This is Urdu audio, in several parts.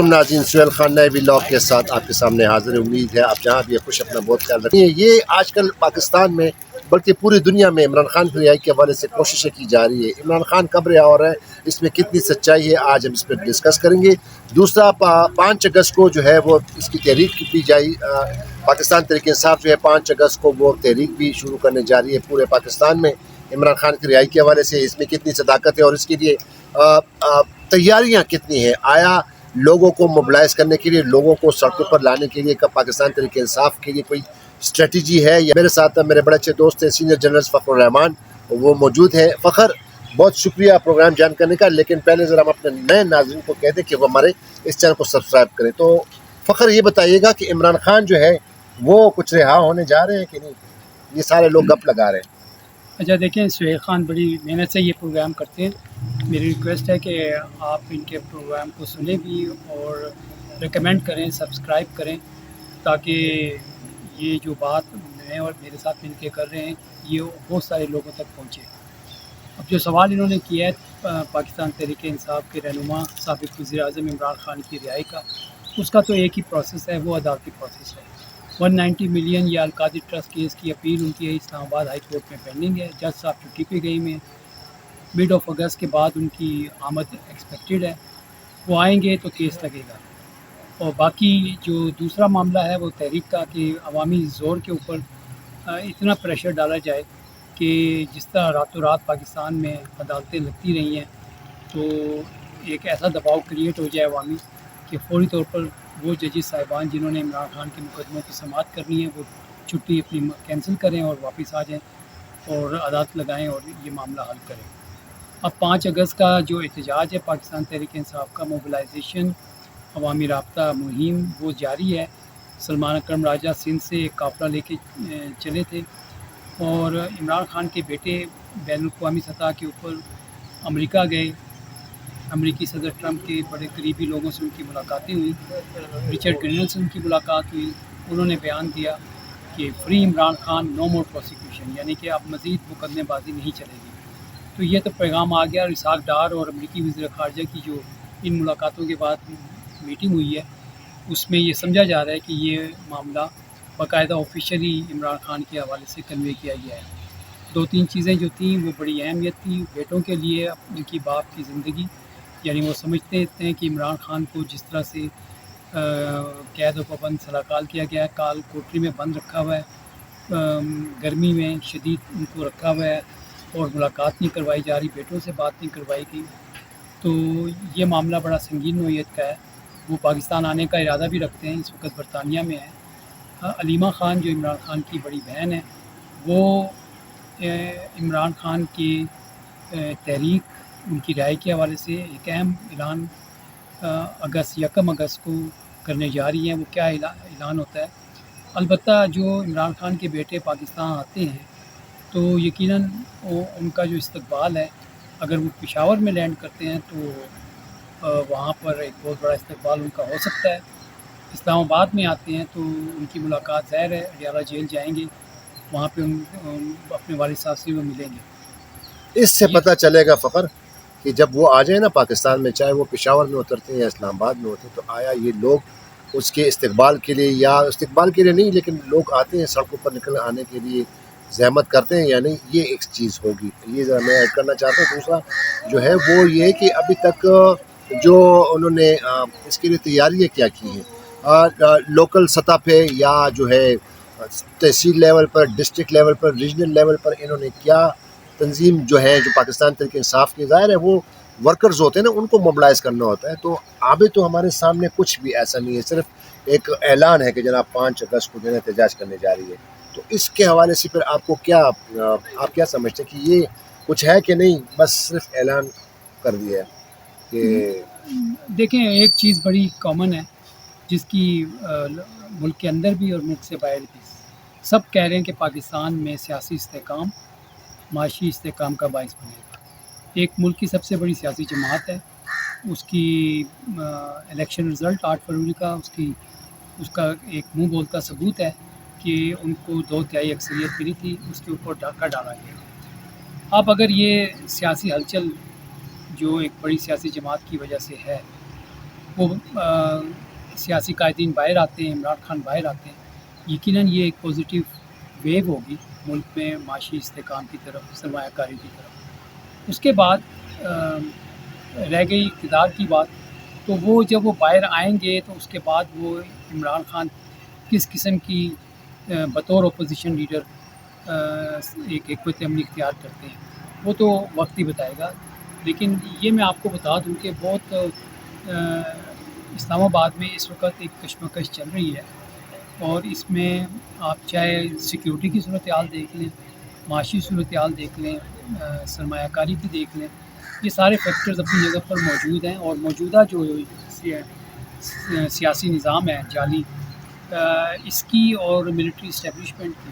ناظرین، سہیل خان نئے ولاگ کے ساتھ آپ کے سامنے حاضر ہے۔ امید ہے آپ جہاں بھی خوش اپنا بہت خیال رکھیں۔ یہ آج کل پاکستان میں بلکہ پوری دنیا میں عمران خان کی رہائی کے حوالے سے کوششیں کی جا رہی ہے۔ عمران خان کب رہا ہو رہا ہے، اس میں کتنی سچائی ہے، آج ہم اس پہ ڈسکس کریں گے۔ دوسرا 5 اگست کو جو ہے وہ اس کی تحریک بھی جائی، پاکستان تحریک انصاف جو ہے 5 اگست کو وہ تحریک بھی شروع کرنے جا رہی ہے پورے پاکستان میں عمران خان کی رہائی کے حوالے سے۔ اس میں کتنی صداقت ہے اور اس کے لیے تیاریاں کتنی ہیں، آیا لوگوں کو موبلائز کرنے کے لیے، لوگوں کو سڑکوں پر لانے کے لیے پاکستان تحریک انصاف کے لیے کوئی اسٹریٹجی ہے؟ یا میرے ساتھ میرے بڑے اچھے دوست ہیں سینئر جنرل فخر الرحمان، وہ موجود ہیں۔ فخر، بہت شکریہ پروگرام جوائن کرنے کا، لیکن پہلے ذرا ہم اپنے نئے ناظرین کو کہہ دیں کہ وہ ہمارے اس چینل کو سبسکرائب کریں۔ تو فخر، یہ بتائیے گا کہ عمران خان جو ہے وہ کچھ رہا ہونے جا رہے ہیں کہ نہیں؟ یہ سارے لوگ گپ لگا رہے ہیں۔ اچھا دیکھیں، سہیل خان بڑی محنت سے یہ پروگرام کرتے ہیں۔ میری ریکویسٹ ہے کہ آپ ان کے پروگرام کو سنیں بھی اور ریکمینڈ کریں، سبسکرائب کریں، تاکہ یہ جو بات میں اور میرے ساتھ مل کے کر رہے ہیں یہ بہت سارے لوگوں تک پہنچے۔ اب جو سوال انہوں نے کیا ہے پاکستان تحریک انصاف کے رہنما سابق وزیر اعظم عمران خان کی رہائی کا، اس کا تو ایک ہی پروسیس ہے، وہ عدالتی پروسیس ہے۔ 190 ملین یا القادی ٹرسٹ کیس کی اپیل ان کی اسلام آباد ہائی کورٹ میں پینڈنگ ہے۔ جج صاحب چھٹی پہ گئی میں، مڈ آف اگست کے بعد ان کی آمد ایکسپیکٹڈ ہے۔ وہ آئیں گے تو کیس لگے گا۔ اور باقی جو دوسرا معاملہ ہے وہ تحریک کا، کہ عوامی زور کے اوپر اتنا پریشر ڈالا جائے کہ جس طرح راتوں رات پاکستان میں عدالتیں لگتی رہی ہیں، تو ایک ایسا دباؤ کریٹ ہو جائے عوامی کہ فوری طور پر وہ ججز صاحبان جنہوں نے عمران خان کے مقدموں کی سماعت کرنی ہے وہ چھٹی اپنی کینسل کریں اور واپس آ جائیں اور عدالت لگائیں اور یہ معاملہ حل کریں۔ اب 5 اگست کا جو احتجاج ہے پاکستان تحریک انصاف کا، موبلائزیشن، عوامی رابطہ مہم، وہ جاری ہے۔ سلمان اکرم راجہ سندھ سے ایک قافلہ لے کے چلے تھے، اور عمران خان کے بیٹے بین الاقوامی سطح کے اوپر امریکہ گئے۔ امریکی صدر ٹرمپ کے بڑے قریبی لوگوں سے ان کی ملاقاتیں ہوئی، رچرڈ گرینل سے ان کی ملاقات ہوئی۔ انہوں نے بیان دیا کہ فری عمران خان، نو مور پروسیکیوشن، یعنی کہ اب مزید مقدمے بازی نہیں چلے گی۔ تو یہ تو پیغام آ گیا۔ اسحاق ڈار اور امریکی وزیر خارجہ کی جو ان ملاقاتوں کے بعد میٹنگ ہوئی ہے، اس میں یہ سمجھا جا رہا ہے کہ یہ معاملہ باقاعدہ آفیشلی عمران خان کے حوالے سے کنوے کیا گیا ہے۔ 2-3 چیزیں جو تھیں وہ بڑی اہمیت تھی بیٹوں کے لیے، ان کی باپ کی زندگی، یعنی وہ سمجھتے ہیں کہ عمران خان کو جس طرح سے قید و پابند سلاکال کیا گیا ہے، کال کوٹری میں بند رکھا ہوا ہے، گرمی میں شدید ان کو رکھا ہوا ہے اور ملاقات نہیں کروائی جا رہی، بیٹوں سے بات نہیں کروائی گئی، تو یہ معاملہ بڑا سنگین نوعیت کا ہے۔ وہ پاکستان آنے کا ارادہ بھی رکھتے ہیں، اس وقت برطانیہ میں ہیں۔ علیمہ خان جو عمران خان کی بڑی بہن ہے، وہ عمران خان کی تحریک، ان کی رہائی کے حوالے سے ایک اہم اعلان 1 اگست کو کرنے جا رہی ہیں۔ وہ کیا اعلان ہوتا ہے؟ البتہ جو عمران خان کے بیٹے پاکستان آتے ہیں تو یقیناً ان کا جو استقبال ہے، اگر وہ پشاور میں لینڈ کرتے ہیں تو وہاں پر ایک بہت بڑا استقبال ان کا ہو سکتا ہے۔ اسلام آباد میں آتے ہیں تو ان کی ملاقات ظاہر ہے اڈیالہ جیل جائیں گے، وہاں پہ اپنے والد صاحب سے وہ ملیں گے۔ اس سے پتہ چلے گا فخر کہ جب وہ آ جائیں نا پاکستان میں، چاہے وہ پشاور میں اترتے ہیں یا اسلام آباد میں ہوتے ہیں، تو آیا یہ لوگ اس کے استقبال کے لیے، یا استقبال کے لیے نہیں لیکن لوگ آتے ہیں سڑکوں پر نکل آنے کے لیے، زحمت کرتے ہیں یا نہیں؟ یہ ایک چیز ہوگی، یہ ذرا میں ایڈ کرنا چاہتا ہوں۔ دوسرا جو ہے وہ یہ ہے کہ ابھی تک جو انہوں نے اس کے لیے تیاریاں کیا کی ہیں لوکل سطح پہ، یا جو ہے تحصیل لیول پر، ڈسٹرکٹ لیول پر، ریجنل لیول پر، انہوں نے کیا تنظیم جو ہے جو پاکستان تحریک انصاف کے ظاہر ہے وہ ورکرز ہوتے ہیں نا، ان کو موبلائز کرنا ہوتا ہے۔ تو ابھی تو ہمارے سامنے کچھ بھی ایسا نہیں ہے، صرف ایک اعلان ہے کہ جناب 5 اگست کو جو ہے احتجاج کرنے جا رہی ہے۔ تو اس کے حوالے سے پھر آپ کیا سمجھتے ہیں کہ یہ کچھ ہے کہ نہیں، بس صرف اعلان کر دیا ہے؟ کہ دیکھیں، ایک چیز بڑی کامن ہے جس کی ملک کے اندر بھی اور ملک سے باہر بھی سب کہہ رہے ہیں کہ پاکستان میں سیاسی استحکام معاشی استحکام کا باعث بنے گا۔ ایک ملک کی سب سے بڑی سیاسی جماعت ہے، اس کی الیکشن رزلٹ 8 فروری کا، اس کا ایک منہ بولتا ثبوت ہے کہ ان کو 2/3 اکثریت ملی تھی، اس کے اوپر ڈاکہ ڈالا گیا۔ اب اگر یہ سیاسی ہلچل جو ایک بڑی سیاسی جماعت کی وجہ سے ہے، وہ سیاسی قائدین باہر آتے ہیں، عمران خان باہر آتے ہیں، یقیناً یہ ایک پازیٹیو ویو ہوگی ملک میں معاشی استحکام کی طرف، سرمایہ کاری کی طرف۔ اس کے بعد رہ گئی اقتدار کی بات، تو وہ جب وہ باہر آئیں گے تو اس کے بعد وہ عمران خان کس قسم کی بطور اپوزیشن لیڈر ایک حکمت عملی اختیار کرتے ہیں، وہ تو وقت ہی بتائے گا۔ لیکن یہ میں آپ کو بتا دوں کہ بہت اسلام آباد میں اس وقت ایک کشمکش چل رہی ہے، اور اس میں آپ چاہے سیکیورٹی کی صورتحال دیکھ لیں، معاشی صورتحال دیکھ لیں، سرمایہ کاری کی دیکھ لیں، یہ سارے فیکٹرز اپنی جگہ پر موجود ہیں۔ اور موجودہ جو سیاسی نظام ہے جعلی، اس کی اور ملٹری اسٹیبلشمنٹ کی،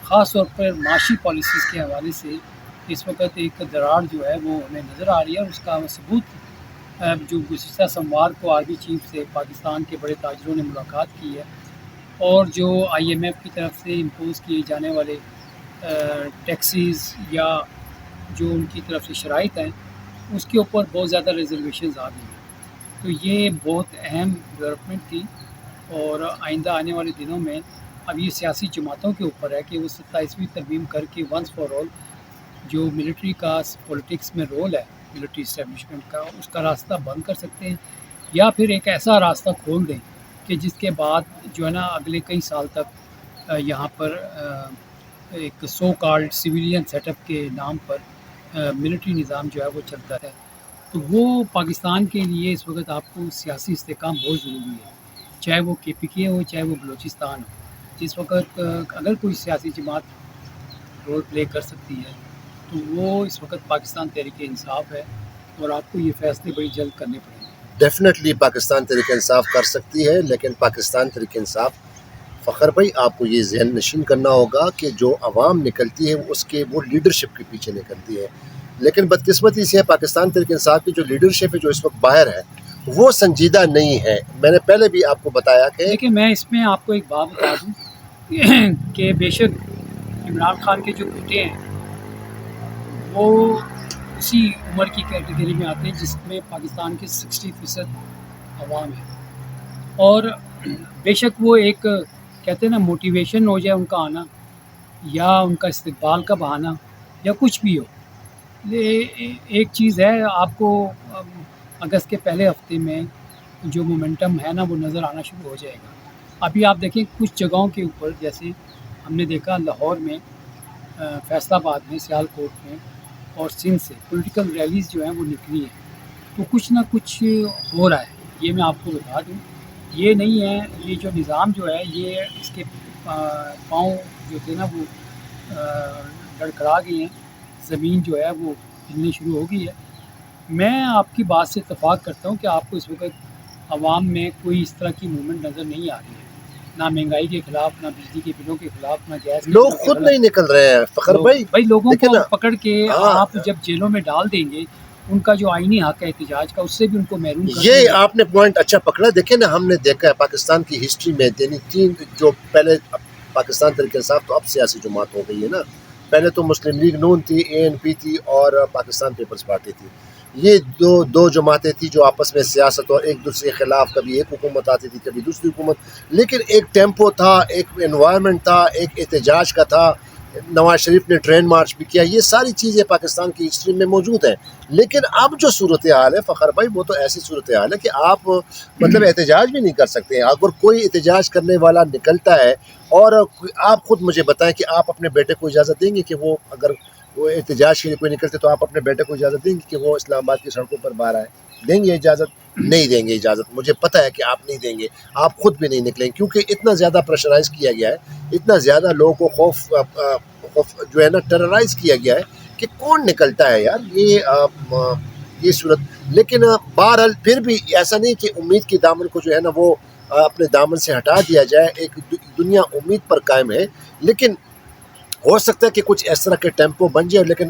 خاص طور پر معاشی پالیسیز کے حوالے سے اس وقت ایک دراڑ جو ہے وہ ہمیں نظر آ رہی ہے، اور اس کا ثبوت جو گزشتہ سوموار کو آرمی چیف سے پاکستان کے بڑے تاجروں نے ملاقات کی ہے، اور جو آئی ایم ایف کی طرف سے امپوز کیے جانے والے ٹیکسیز یا جو ان کی طرف سے شرائط ہیں، اس کے اوپر بہت زیادہ ریزرویشنز آ گئی ہیں۔ تو یہ بہت اہم ڈیولپمنٹ تھی، اور آئندہ آنے والے دنوں میں اب یہ سیاسی جماعتوں کے اوپر ہے کہ وہ 27ویں ترمیم کر کے ونس فار آل جو ملٹری کا پولیٹکس میں رول ہے، ملٹری اسٹیبلشمنٹ کا، اس کا راستہ بند کر سکتے ہیں، یا پھر ایک ایسا راستہ کھول دیں کہ جس کے بعد جو ہے نا اگلے کئی سال تک یہاں پر ایک so called civilian setup کے نام پر ملٹری نظام جو ہے وہ چلتا ہے۔ تو وہ پاکستان کے لیے اس وقت آپ کو سیاسی استحکام بہت ضروری ہے، چاہے وہ کے پی کے ہو، چاہے وہ بلوچستان ہو۔ جس وقت اگر کوئی سیاسی جماعت رول پلے کر سکتی ہے تو وہ اس وقت پاکستان تحریک انصاف ہے، اور آپ کو یہ فیصلے بڑی جلد کرنے پڑیں گے۔ ڈیفینیٹلی پاکستان تحریک انصاف کر سکتی ہے، لیکن پاکستان تحریک انصاف فخر بھائی آپ کو یہ ذہن نشین کرنا ہوگا کہ جو عوام نکلتی ہے اس کے وہ لیڈرشپ کے پیچھے نکلتی ہے، لیکن بدقسمتی سے پاکستان تحریک انصاف کی جو لیڈرشپ ہے جو اس وقت باہر ہے وہ سنجیدہ نہیں ہے۔ میں نے پہلے بھی آپ کو بتایا کہ دیکھیں، میں اس میں آپ کو ایک بات بتا دوں کہ بے شک عمران خان کے جو بیٹے ہیں وہ اسی عمر کی کیٹیگری میں آتے ہیں جس میں پاکستان کے 60% عوام ہے، اور بے شک وہ ایک کہتے ہیں نا موٹیویشن ہو جائے ان کا آنا، یا ان کا استقبال کا بہانہ، یا کچھ بھی ہو۔ ایک چیز ہے، آپ کو اگست کے پہلے ہفتے میں جو مومنٹم ہے نا وہ نظر آنا شروع ہو جائے گا۔ ابھی آپ دیکھیں کچھ جگہوں کے اوپر، جیسے ہم نے دیکھا لاہور میں، فیصل آباد میں، سیال کوٹ میں، اور سندھ سے پولیٹیکل ریلیز جو ہیں وہ نکلی ہیں، تو کچھ نہ کچھ ہو رہا ہے۔ یہ میں آپ کو بتا دوں، یہ نہیں ہے، یہ جو نظام جو ہے یہ اس کے پاؤں جو تھے نا وہ لڑکھڑا گئے ہیں، زمین جو ہے وہ ہلنی شروع ہو گئی ہے۔ میں آپ کی بات سے اتفاق کرتا ہوں کہ آپ کو اس وقت عوام میں کوئی اس طرح کی موومنٹ نظر نہیں آ رہی ہے، نہ مہنگائی کے خلاف، نہ بجلی کے بلوں کے خلاف، نہ گیس کے لوگ بلوں کے خود خلاف۔ نہیں نکل رہے ہیں فخر بھائی لوگوں دیکھیں کو نا، پکڑ کے ہاں، آپ جب جیلوں میں ڈال دیں گے، ان کا جو آئینی حق ہے احتجاج کا، اس سے بھی ان کو محروم کر دیں یہ گے۔ آپ نے پوائنٹ اچھا پکڑا۔ دیکھیں نا، ہم نے دیکھا ہے پاکستان کی ہسٹری میں، یعنی تین جو پہلے پاکستان تحریک انصاف تو اب سیاسی جماعت ہو گئی ہے نا، پہلے تو مسلم لیگ نون تھی، اے این پی تھی، اور پاکستان پیپلز پارٹی تھی۔ یہ دو جماعتیں تھیں جو آپس میں سیاست اور ایک دوسرے کے خلاف، کبھی ایک حکومت آتی تھی کبھی دوسری حکومت، لیکن ایک ٹیمپو تھا، ایک انوائرمنٹ تھا، ایک احتجاج کا تھا۔ نواز شریف نے ٹرین مارچ بھی کیا، یہ ساری چیزیں پاکستان کی ہسٹری میں موجود ہیں۔ لیکن اب جو صورتحال ہے فخر بھائی، وہ تو ایسی صورتحال ہے کہ آپ مطلب احتجاج بھی نہیں کر سکتے ہیں۔ اگر کوئی احتجاج کرنے والا نکلتا ہے، اور آپ خود مجھے بتائیں کہ آپ اپنے بیٹے کو اجازت دیں گے کہ وہ اگر وہ احتجاج کے لیے کوئی نکلتے تو آپ اپنے بیٹے کو اجازت دیں گے کہ وہ اسلام آباد کی سڑکوں پر باہر آئے؟ دیں گے اجازت؟ نہیں دیں گے اجازت، مجھے پتہ ہے کہ آپ نہیں دیں گے، آپ خود بھی نہیں نکلیں، کیونکہ اتنا زیادہ پریشرائز کیا گیا ہے، اتنا زیادہ لوگوں کو خوف جو ہے نا ٹیررائز کیا گیا ہے کہ کون نکلتا ہے یار یہ صورت۔ لیکن بہرحال پھر بھی ایسا نہیں کہ امید کے دامن کو جو ہے نا وہ اپنے دامن سے ہٹا دیا جائے، ایک دنیا امید پر قائم ہے، لیکن ہو سکتا ہے کہ کچھ اس طرح کے ٹیمپو بن جائے، لیکن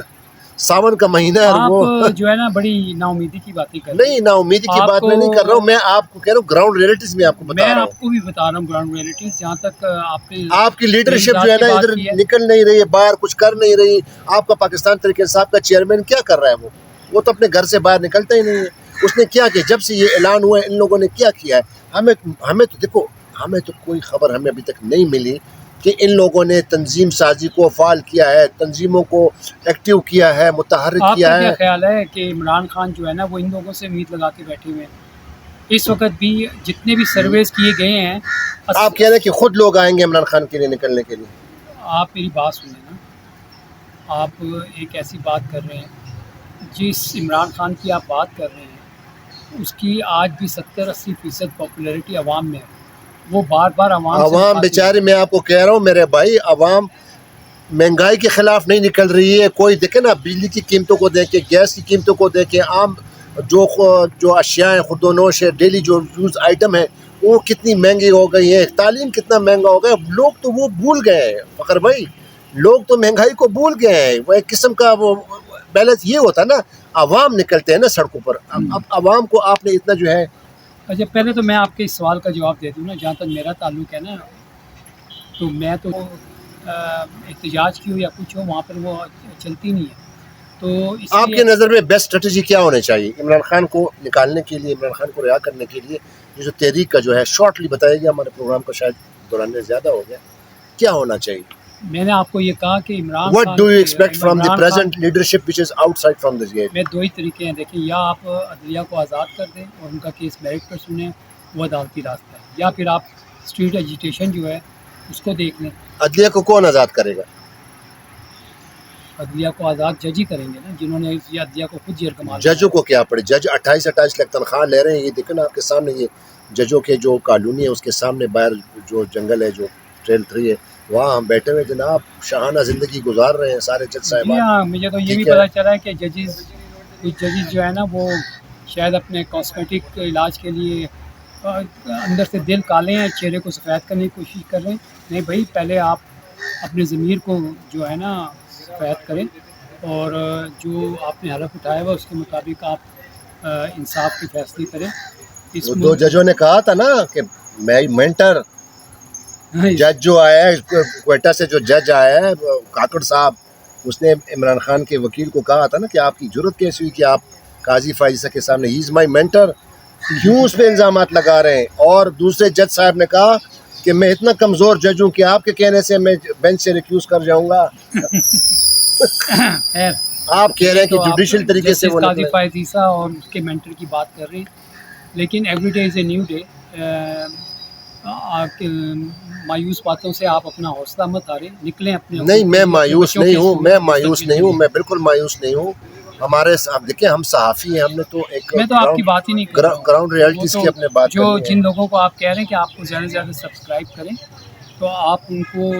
ساون کا مہینہ ہے، وہ آپ جو ہے نا بڑی نا امیدی کی باتیں کر رہے ہیں۔ نہیں، نا امیدی کی بات میں نہیں کر رہا ہوں، میں آپ کو کہہ رہا ہوں گراؤنڈ ریئلٹیز میں آپ کو بتا میں رہا آپ ہوں۔ کو بھی بتا رہا ہوں گراؤنڈ ریئلٹیز، جہاں تک آپ نے آپ کی لیڈرشپ جو ہے نا بات ادھر کی ہے۔ نکل نہیں رہی ہے، باہر کچھ کر نہیں رہی۔ آپ کا پاکستان تحریک انصاف کا چیئرمین کیا کر رہا ہے؟ وہ تو اپنے گھر سے باہر نکلتا ہی نہیں ہے، اس نے کیا کہ جب سے یہ اعلان ہوا ہے ان لوگوں نے کیا کیا ہے، ہمیں تو دیکھو، ہمیں تو کوئی خبر ہمیں ابھی تک نہیں ملی کہ ان لوگوں نے تنظیم سازی کو فعال کیا ہے، تنظیموں کو ایکٹیو کیا ہے، متحرک آپ کیا کا کیا ہے۔ خیال ہے کہ عمران خان جو ہے نا وہ ان لوگوں سے امید لگا کے بیٹھے ہوئے ہیں؟ اس وقت بھی جتنے بھی سرویز کیے گئے ہیں، آپ کہہ رہے ہیں کہ خود لوگ آئیں گے عمران خان کے لیے نکلنے کے لیے؟ آپ میری بات سنیں نا، آپ ایک ایسی بات کر رہے ہیں، جس عمران خان کی آپ بات کر رہے ہیں اس کی آج بھی 70-80% پاپولیرٹی عوام میں ہے، وہ بار بار عوام سے عوام مخاطب ہے۔ بیچارے، میں آپ کو کہہ رہا ہوں میرے بھائی، عوام مہنگائی کے خلاف نہیں نکل رہی ہے۔ کوئی دیکھے نا، بجلی کی قیمتوں کو دیکھے، گیس کی قیمتوں کو دیکھے، عام جو اشیاء ہیں، خود و نوش ہے، ڈیلی جو یوز آئٹم ہے، وہ کتنی مہنگی ہو گئی ہیں، تعلیم کتنا مہنگا ہو گیا۔ لوگ تو وہ بھول گئے ہیں فخر بھائی، لوگ تو مہنگائی کو بھول گئے ہیں۔ وہ ایک قسم کا وہ بیلنس یہ ہوتا نا، عوام نکلتے ہیں نا سڑکوں پر۔ اب عوام کو آپ نے اتنا جو ہے، اچھا، پہلے تو میں آپ کے اس سوال کا جواب دے دوں نا، جہاں تک میرا تعلق ہے نا، تو میں تو احتجاج کی ہو یا کچھ ہو وہاں پر وہ چلتی نہیں ہے، تو اس آپ لیے کے نظر میں بیسٹ اسٹریٹجی کیا ہونا چاہیے عمران خان کو نکالنے کے لیے، عمران خان کو رہا کرنے کے لیے؟ یہ جو تحریک کا جو ہے، شارٹلی بتائیے گا، ہمارے پروگرام کا شاید دوران زیادہ ہو گیا، کیا ہونا چاہیے؟ میں نے آپ کو یہ کہا کہ Imran what Khan do you expect from the Imran Khan present leadership which is outside from this gate? میں دو ہی طریقے ہیں، دیکھیں، یا آپ عدلیہ کو آزاد کر دیں اور ان کا کیس میرٹ پر سنیں، وہ عدالتی راستہ ہے، یا پھر آپ اسٹریٹ ایجیٹیشن جو ہے اس کو دیکھ لیں۔ عدلیہ کو کون آزاد کرے گا؟ عدلیہ کو آزاد جج ہی کریں گے نا، جنہوں نے یہ عدلیہ کو خود جیل کمال ججوں کو کیا پڑے؟ جج 28 لاکھ تنخواہ لے رہے ہیں، یہ دیکھیں نا آپ کے سامنے، یہ ججوں کے جو کالونی ہے اس کے سامنے باہر جو جنگل ہے، جو ٹریل 3 ہے، وہاں ہم بیٹھے ہوئے جناب شاہانہ زندگی گزار رہے ہیں سارے جج جی صاحبان۔ ہاں، مجھے تو یہ بھی ٹھیک ہے، پتہ چلا ہے کہ کچھ ججز جو ہے نا وہ شاید اپنے کاسمیٹک علاج کے لیے اندر سے دل کالے ہیں، چہرے کو سفید کرنے کی کوشش کر رہے ہیں۔ نہیں بھائی، پہلے آپ اپنے ضمیر کو جو ہے نا سفید کریں، اور جو آپ نے حلف اٹھایا ہوا اس کے مطابق آپ انصاف کے فیصلے کریں۔ اس وہ دو ججوں نے کہا تھا نا کہ میں مینٹر جج جو آیا ہے کوئٹہ سے، جو جج آیا ہے کاکڑ صاحب، اس نے عمران خان کے وکیل کو کہا تھا نا کہ آپ کی جرت کیسی ہوئی کہ آپ قاضی فائزہ کے سامنے، ہی از مائی مینٹر، کیوں اس پہ الزامات لگا رہے ہیں؟ اور دوسرے جج صاحب نے کہا کہ میں اتنا کمزور جج ہوں کہ آپ کے کہنے سے میں بینچ سے ریکیوز کر جاؤں گا۔ خیر، آپ کہہ رہے ہیں کہ تو آپ جوڈیشل طریقے سے وہ قاضی نکلے۔ فائز عیسیٰ اور اس کے مینٹر کی بات کر رہے ہیں، لیکن every day is a new day. مایوس باتوں سے آپ اپنا حوصلہ مت ہاریں، نکلیں اپنے نہیں، میں مایوس نہیں ہوں، میں مایوس نہیں ہوں، میں میں بالکل مایوس نہیں ہوں۔ ہمارے آپ دیکھیں، ہم صحافی ہیں، ہم نے تو ایک تو آپ کی بات ہی نہیں کر رہا ہوں۔ گراؤنڈ ریالٹیز وہ کی تو اپنے بات جو کرنی ہے۔ جن لوگوں کو آپ کہہ رہے ہیں کہ آپ کو زیادہ سے زیادہ سبسکرائب کریں، تو آپ ان کو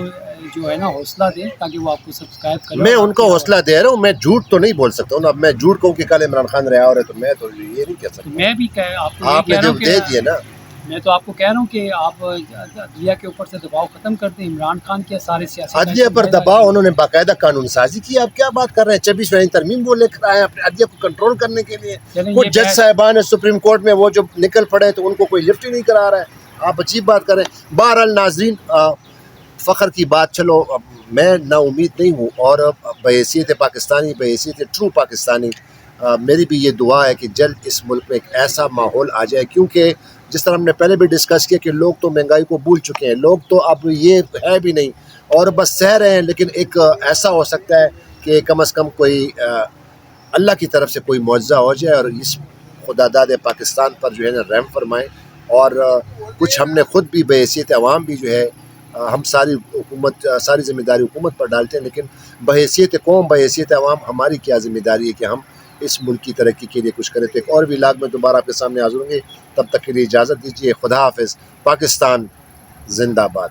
جو ہے نا حوصلہ دیں تاکہ وہ آپ کو سبسکرائب کریں۔ میں ان کو حوصلہ دے رہا ہوں، میں جھوٹ تو نہیں بول سکتا ہوں نا۔ اب میں جھوٹ کہوں کہ کل عمران خان رہا ہو رہے تو میں تو یہ نہیں کہہ سکتا۔ میں بھی آپ کو یہ آپ نے کہہ رہا جو ہوں دے کہ دیے نا، میں تو آپ کو کہہ رہا ہوں کہ آپ عدلیہ کے اوپر سے دباؤ ختم کر دیں، عمران خان کے سارے سیاسی عدلیہ پر دباؤ، انہوں نے باقاعدہ قانون سازی کی، آپ کیا بات کر رہے ہیں؟ 26ویں ترمیم وہ لے کر آئے اپنے عدلیہ کو کنٹرول کرنے کے لیے۔ چلیں، وہ یہ جج صاحبان ہیں سپریم کورٹ میں، وہ جو نکل پڑے تو ان کو کوئی لفٹ ہی نہیں کرا رہا ہے۔ آپ عجیب بات کر رہے ہیں۔ بہرحال ناظرین، فخر کی بات، چلو اب میں نا امید نہیں ہوں، اور بحیثیت پاکستانی، بحیثیت ٹرو پاکستانی، میری بھی یہ دعا ہے کہ جلد اس ملک میں ایک ایسا ماحول آ جائے، کیونکہ جس طرح ہم نے پہلے بھی ڈسکس کیا کہ لوگ تو مہنگائی کو بھول چکے ہیں، لوگ تو اب یہ ہے بھی نہیں اور بس سہ رہے ہیں، لیکن ایک ایسا ہو سکتا ہے کہ کم از کم کوئی اللہ کی طرف سے کوئی معجزہ ہو جائے اور اس خدا داد پاکستان پر جو ہے نا رحم فرمائے۔ اور کچھ ہم نے خود بھی بحیثیت عوام بھی جو ہے، ہم ساری حکومت، ساری ذمہ داری حکومت پر ڈالتے ہیں، لیکن بحیثیت قوم، بحیثیت عوام ہماری کیا ذمہ داری ہے کہ ہم اس ملک کی ترقی کے لیے کچھ کریں۔ تو ایک اور ولاگ میں دوبارہ آپ کے سامنے حاضر ہوں گے، تب تک کے لیے اجازت دیجیے۔ خدا حافظ۔ پاکستان زندہ باد۔